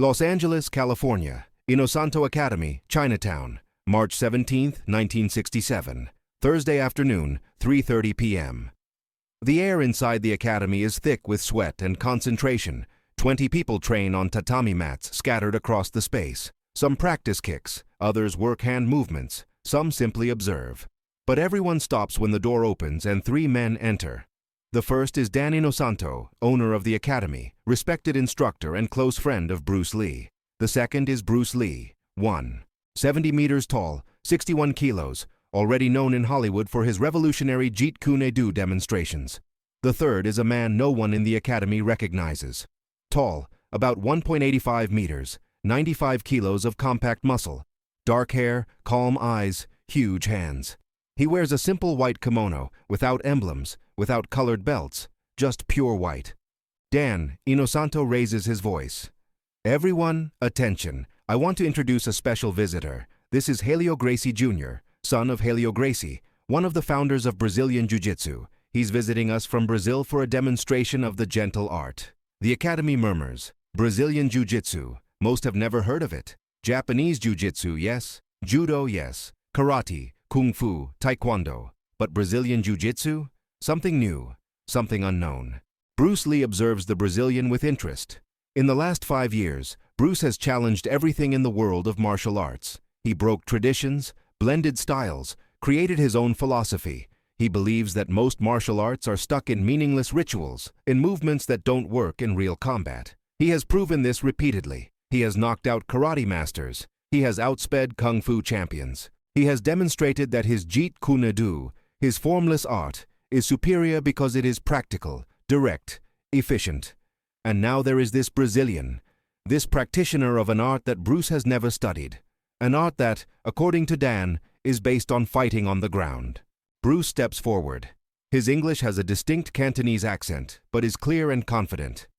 Los Angeles, California, Inosanto Academy, Chinatown, March 17, 1967, Thursday afternoon, 3:30 p.m. The air inside the academy is thick with sweat and concentration. 20 people train on tatami mats scattered across the space. Some practice kicks, others work hand movements, some simply observe. But everyone stops when the door opens and 3 men enter. The first is Dan Inosanto, owner of the academy, respected instructor and close friend of Bruce Lee. The second is Bruce Lee, 70 meters tall, 61 kilos, already known in Hollywood for his revolutionary Jeet Kune Do demonstrations. The third is a man no one in the academy recognizes. Tall, about 1.85 meters, 95 kilos of compact muscle, dark hair, calm eyes, huge hands. He wears a simple white kimono, without emblems, without colored belts, just pure white. Dan Inosanto raises his voice. Everyone, attention. I want to introduce a special visitor. This is Helio Gracie Jr., son of Helio Gracie, one of the founders of Brazilian Jiu-Jitsu. He's visiting us from Brazil for a demonstration of the gentle art. The academy murmurs. Brazilian Jiu-Jitsu. Most have never heard of it. Japanese Jiu-Jitsu, yes. Judo, yes. Karate, Kung Fu, Taekwondo. But Brazilian Jiu-Jitsu? Something new, something unknown. Bruce Lee observes the Brazilian with interest. In the last 5 years, Bruce has challenged everything in the world of martial arts. He broke traditions, blended styles, created his own philosophy. He believes that most martial arts are stuck in meaningless rituals, in movements that don't work in real combat. He has proven this repeatedly. He has knocked out karate masters. He has outsped kung fu champions. He has demonstrated that his Jeet Kune Do, his formless art, is superior because it is practical, direct, efficient. And now there is this Brazilian, this practitioner of an art that Bruce has never studied. An art that, according to Dan, is based on fighting on the ground. Bruce steps forward. His English has a distinct Cantonese accent, but is clear and confident.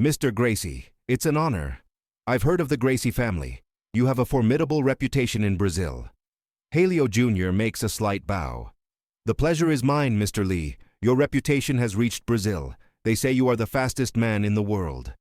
Mr. Gracie, it's an honor. I've heard of the Gracie family. You have a formidable reputation in Brazil. Helio Jr. makes a slight bow. The pleasure is mine, Mr. Lee. Your reputation has reached Brazil. They say you are the fastest man in the world.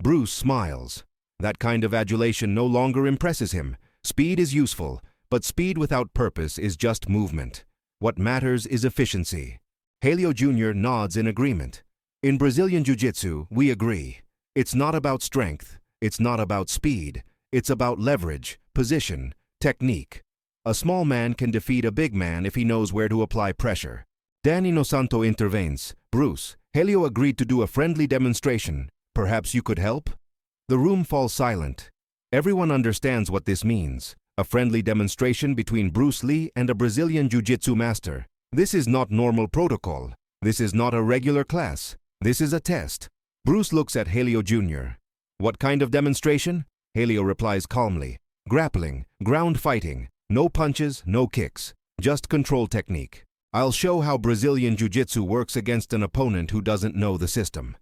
Bruce smiles. That kind of adulation no longer impresses him. Speed is useful, but speed without purpose is just movement. What matters is efficiency. Helio Jr. nods in agreement. In Brazilian Jiu-Jitsu, we agree. It's not about strength. It's not about speed. It's about leverage, position, technique. A small man can defeat a big man if he knows where to apply pressure. Dan Inosanto intervenes. Bruce, Helio agreed to do a friendly demonstration. Perhaps you could help? The room falls silent. Everyone understands what this means. A friendly demonstration between Bruce Lee and a Brazilian Jiu-Jitsu master. This is not normal protocol. This is not a regular class. This is a test. Bruce looks at Helio Jr. What kind of demonstration? Helio replies calmly. Grappling, ground fighting. No punches, no kicks. Just control technique. I'll show how Brazilian Jiu-Jitsu works against an opponent who doesn't know the system.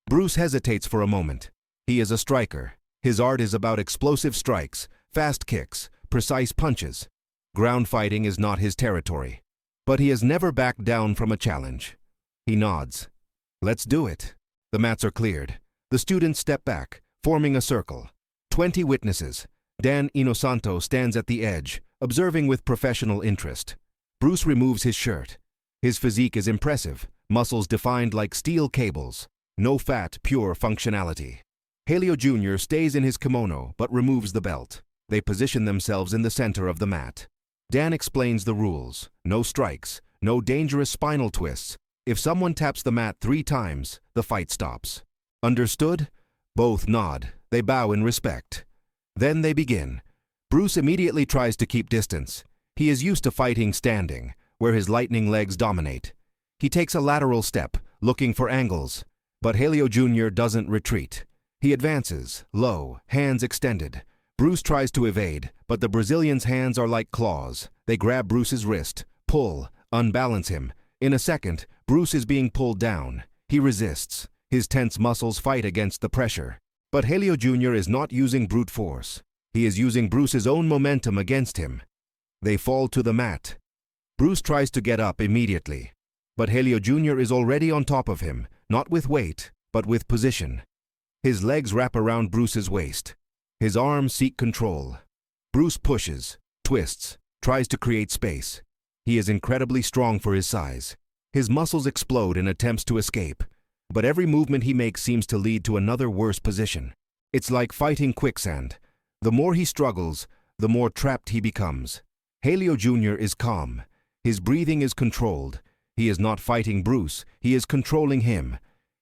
Bruce hesitates for a moment. He is a striker. His art is about explosive strikes, fast kicks, precise punches. Ground fighting is not his territory. But he has never backed down from a challenge. He nods. Let's do it. The mats are cleared. The students step back, forming a circle. 20 witnesses. Dan Inosanto stands at the edge, observing with professional interest. Bruce removes his shirt. His physique is impressive, muscles defined like steel cables. No fat, pure functionality. Helio Jr. stays in his kimono but removes the belt. They position themselves in the center of the mat. Dan explains the rules. No strikes, no dangerous spinal twists. If someone taps the mat 3 times, the fight stops. Understood? Both nod. They bow in respect. Then they begin. Bruce immediately tries to keep distance. He is used to fighting standing, where his lightning legs dominate. He takes a lateral step, looking for angles. But Helio Jr. doesn't retreat. He advances, low, hands extended. Bruce tries to evade, but the Brazilian's hands are like claws. They grab Bruce's wrist, pull, unbalance him. In a second, Bruce is being pulled down. He resists. His tense muscles fight against the pressure. But Helio Jr. is not using brute force. He is using Bruce's own momentum against him. They fall to the mat. Bruce tries to get up immediately. But Helio Jr. is already on top of him, not with weight, but with position. His legs wrap around Bruce's waist. His arms seek control. Bruce pushes, twists, tries to create space. He is incredibly strong for his size. His muscles explode in attempts to escape, but every movement he makes seems to lead to another worse position. It's like fighting quicksand. The more he struggles, the more trapped he becomes. Helio Jr. is calm. His breathing is controlled. He is not fighting Bruce, he is controlling him.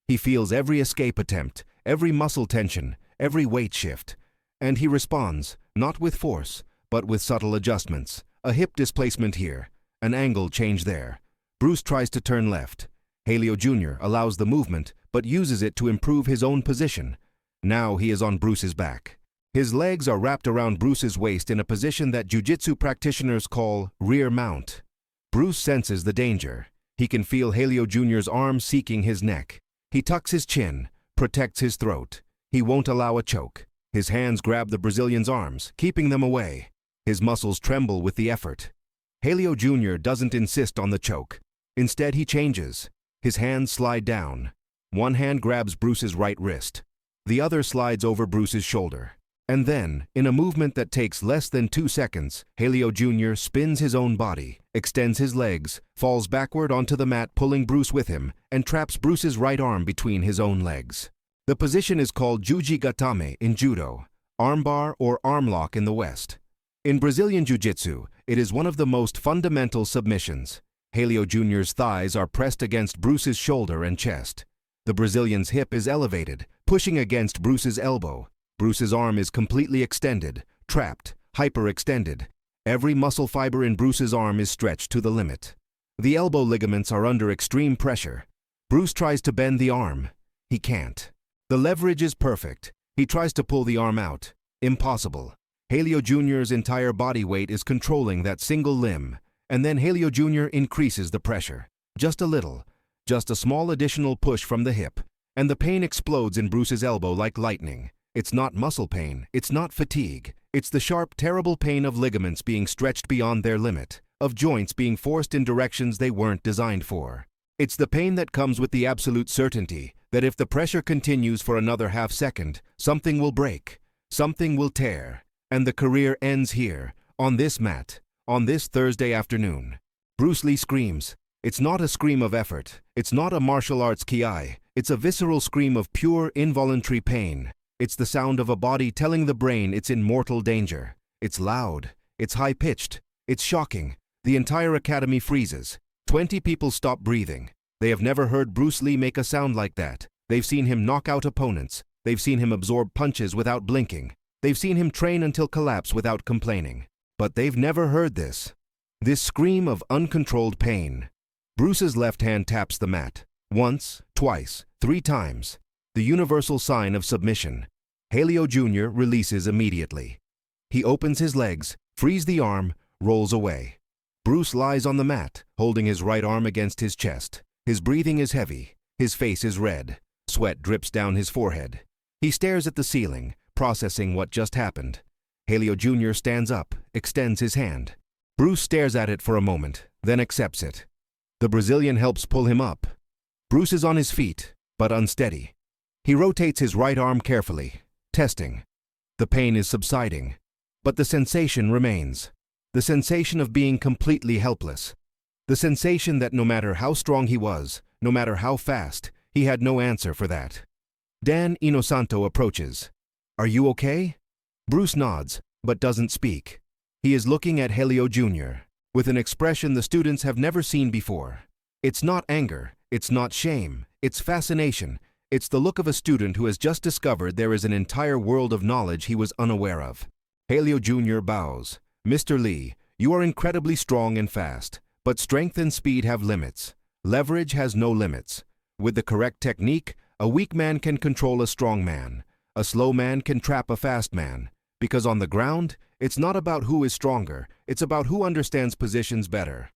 He feels every escape attempt, every muscle tension, every weight shift. And he responds, not with force, but with subtle adjustments. A hip displacement here, an angle change there. Bruce tries to turn left. Helio Jr. allows the movement, but uses it to improve his own position. Now he is on Bruce's back. His legs are wrapped around Bruce's waist in a position that Jiu-Jitsu practitioners call rear mount. Bruce senses the danger. He can feel Helio Jr.'s arms seeking his neck. He tucks his chin, protects his throat. He won't allow a choke. His hands grab the Brazilian's arms, keeping them away. His muscles tremble with the effort. Helio Jr. doesn't insist on the choke. Instead, he changes. His hands slide down. One hand grabs Bruce's right wrist. The other slides over Bruce's shoulder. And then, in a movement that takes less than 2 seconds, Helio Jr. spins his own body, extends his legs, falls backward onto the mat pulling Bruce with him, and traps Bruce's right arm between his own legs. The position is called Juji-gatame in Judo, armbar or arm lock in the West. In Brazilian Jiu-Jitsu, it is one of the most fundamental submissions. Helio Jr.'s thighs are pressed against Bruce's shoulder and chest. The Brazilian's hip is elevated, pushing against Bruce's elbow. Bruce's arm is completely extended, trapped, hyperextended. Every muscle fiber in Bruce's arm is stretched to the limit. The elbow ligaments are under extreme pressure. Bruce tries to bend the arm. He can't. The leverage is perfect. He tries to pull the arm out. Impossible. Helio Jr.'s entire body weight is controlling that single limb, and then Helio Jr. increases the pressure. Just a little. Just a small additional push from the hip, and the pain explodes in Bruce's elbow like lightning. It's not muscle pain, it's not fatigue. It's the sharp, terrible pain of ligaments being stretched beyond their limit, of joints being forced in directions they weren't designed for. It's the pain that comes with the absolute certainty that if the pressure continues for another half second, something will break, something will tear, and the career ends here, on this mat, on this Thursday afternoon. Bruce Lee screams. It's not a scream of effort. It's not a martial arts ki. It's a visceral scream of pure, involuntary pain. It's the sound of a body telling the brain it's in mortal danger. It's loud. It's high-pitched. It's shocking. The entire academy freezes. 20 people stop breathing. They have never heard Bruce Lee make a sound like that. They've seen him knock out opponents. They've seen him absorb punches without blinking. They've seen him train until collapse without complaining. But they've never heard this. This scream of uncontrolled pain. Bruce's left hand taps the mat. Once, twice, 3 times. The universal sign of submission. Helio Jr. releases immediately. He opens his legs, frees the arm, rolls away. Bruce lies on the mat, holding his right arm against his chest. His breathing is heavy. His face is red. Sweat drips down his forehead. He stares at the ceiling, processing what just happened. Helio Jr. stands up, extends his hand. Bruce stares at it for a moment, then accepts it. The Brazilian helps pull him up. Bruce is on his feet, but unsteady. He rotates his right arm carefully, testing. The pain is subsiding, but the sensation remains. The sensation of being completely helpless. The sensation that no matter how strong he was, no matter how fast, he had no answer for that. Dan Inosanto approaches. "Are you okay?" Bruce nods, but doesn't speak. He is looking at Helio Jr. with an expression the students have never seen before. It's not anger, it's not shame, it's fascination. It's the look of a student who has just discovered there is an entire world of knowledge he was unaware of. Helio Jr. bows. "Mr. Lee, you are incredibly strong and fast, but strength and speed have limits. Leverage has no limits. With the correct technique, a weak man can control a strong man. A slow man can trap a fast man. Because on the ground, it's not about who is stronger, it's about who understands positions better."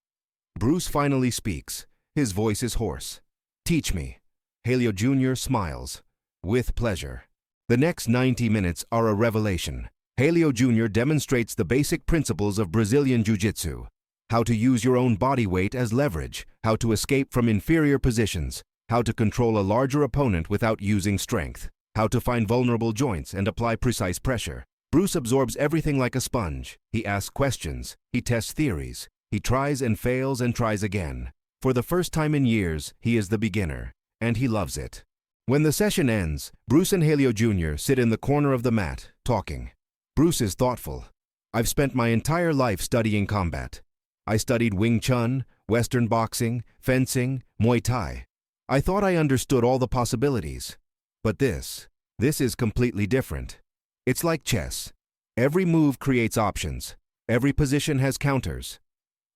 Bruce finally speaks. His voice is hoarse. "Teach me." Helio Jr. smiles. "With pleasure." The next 90 minutes are a revelation. Helio Jr. demonstrates the basic principles of Brazilian Jiu-Jitsu. How to use your own body weight as leverage, how to escape from inferior positions, how to control a larger opponent without using strength. how to find vulnerable joints and apply precise pressure. Bruce absorbs everything like a sponge. He asks questions, he tests theories, he tries and fails and tries again. For the first time in years, he is the beginner, and he loves it. When the session ends, Bruce and Helio Jr. sit in the corner of the mat, talking. Bruce is thoughtful. I've spent my entire life studying combat. I studied Wing Chun, Western boxing, fencing, Muay Thai. I thought I understood all the possibilities. But this is completely different. It's like chess. Every move creates options. Every position has counters.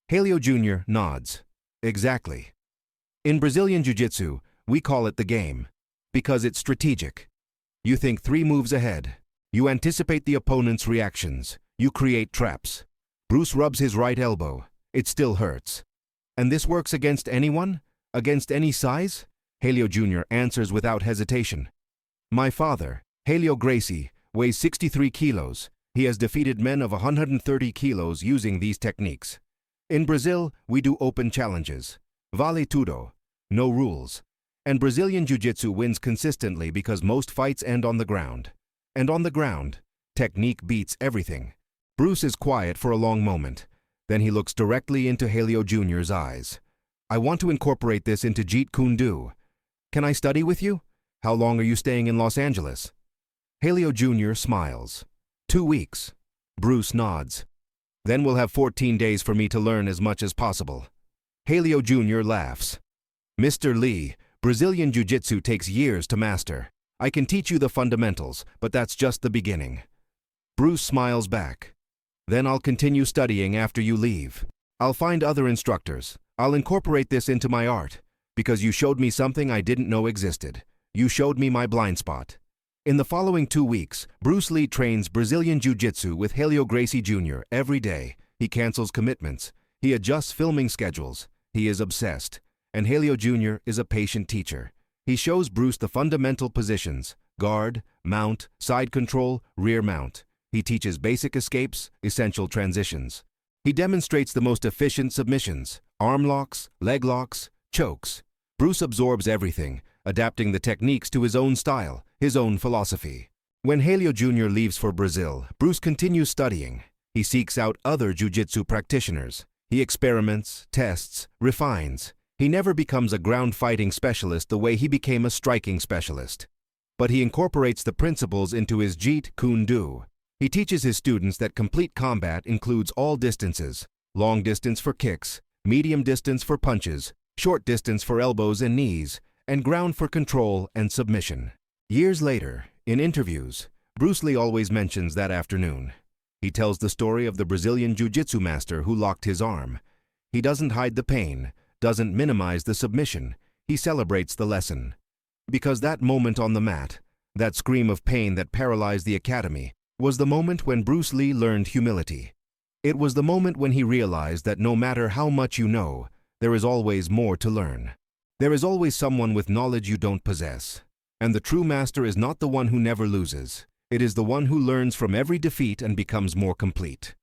Helio Jr. nods. Exactly. In Brazilian Jiu-Jitsu, we call it the game, because it's strategic. You think 3 moves ahead. You anticipate the opponent's reactions. You create traps. Bruce rubs his right elbow. It still hurts. And this works against anyone? Against any size? Helio Jr. answers without hesitation. My father, Helio Gracie, weighs 63 kilos. He has defeated men of 130 kilos using these techniques. In Brazil, we do open challenges. Vale tudo. No rules. And Brazilian Jiu-Jitsu wins consistently because most fights end on the ground. And on the ground, technique beats everything. Bruce is quiet for a long moment. Then he looks directly into Helio Jr.'s eyes. I want to incorporate this into Jeet Kune Do. Can I study with you? How long are you staying in Los Angeles? Helio Jr. smiles. 2 weeks. Bruce nods. Then we'll have 14 days for me to learn as much as possible. Helio Jr. laughs. Mr. Lee, Brazilian Jiu-Jitsu takes years to master. I can teach you the fundamentals, but that's just the beginning. Bruce smiles back. Then I'll continue studying after you leave. I'll find other instructors. I'll incorporate this into my art, because you showed me something I didn't know existed. You showed me my blind spot. In the following 2 weeks, Bruce Lee trains Brazilian Jiu-Jitsu with Helio Gracie Jr. every day. He cancels commitments. He adjusts filming schedules. He is obsessed. And Helio Jr. is a patient teacher. He shows Bruce the fundamental positions: guard, mount, side control, rear mount. He teaches basic escapes, essential transitions. He demonstrates the most efficient submissions: arm locks, leg locks, chokes. Bruce absorbs everything, adapting the techniques to his own style, his own philosophy. When Helio Jr. leaves for Brazil, Bruce continues studying. He seeks out other jiu-jitsu practitioners. He experiments, tests, refines. He never becomes a ground fighting specialist the way he became a striking specialist. But he incorporates the principles into his Jeet Kune Do. He teaches his students that complete combat includes all distances: long distance for kicks, medium distance for punches, short distance for elbows and knees, and ground for control and submission. Years later, in interviews, Bruce Lee always mentions that afternoon. He tells the story of the Brazilian Jiu-Jitsu master who locked his arm. He doesn't hide the pain, doesn't minimize the submission. He celebrates the lesson. Because that moment on the mat, that scream of pain that paralyzed the academy, was the moment when Bruce Lee learned humility. It was the moment when he realized that no matter how much you know, there is always more to learn. There is always someone with knowledge you don't possess. And the true master is not the one who never loses. It is the one who learns from every defeat and becomes more complete.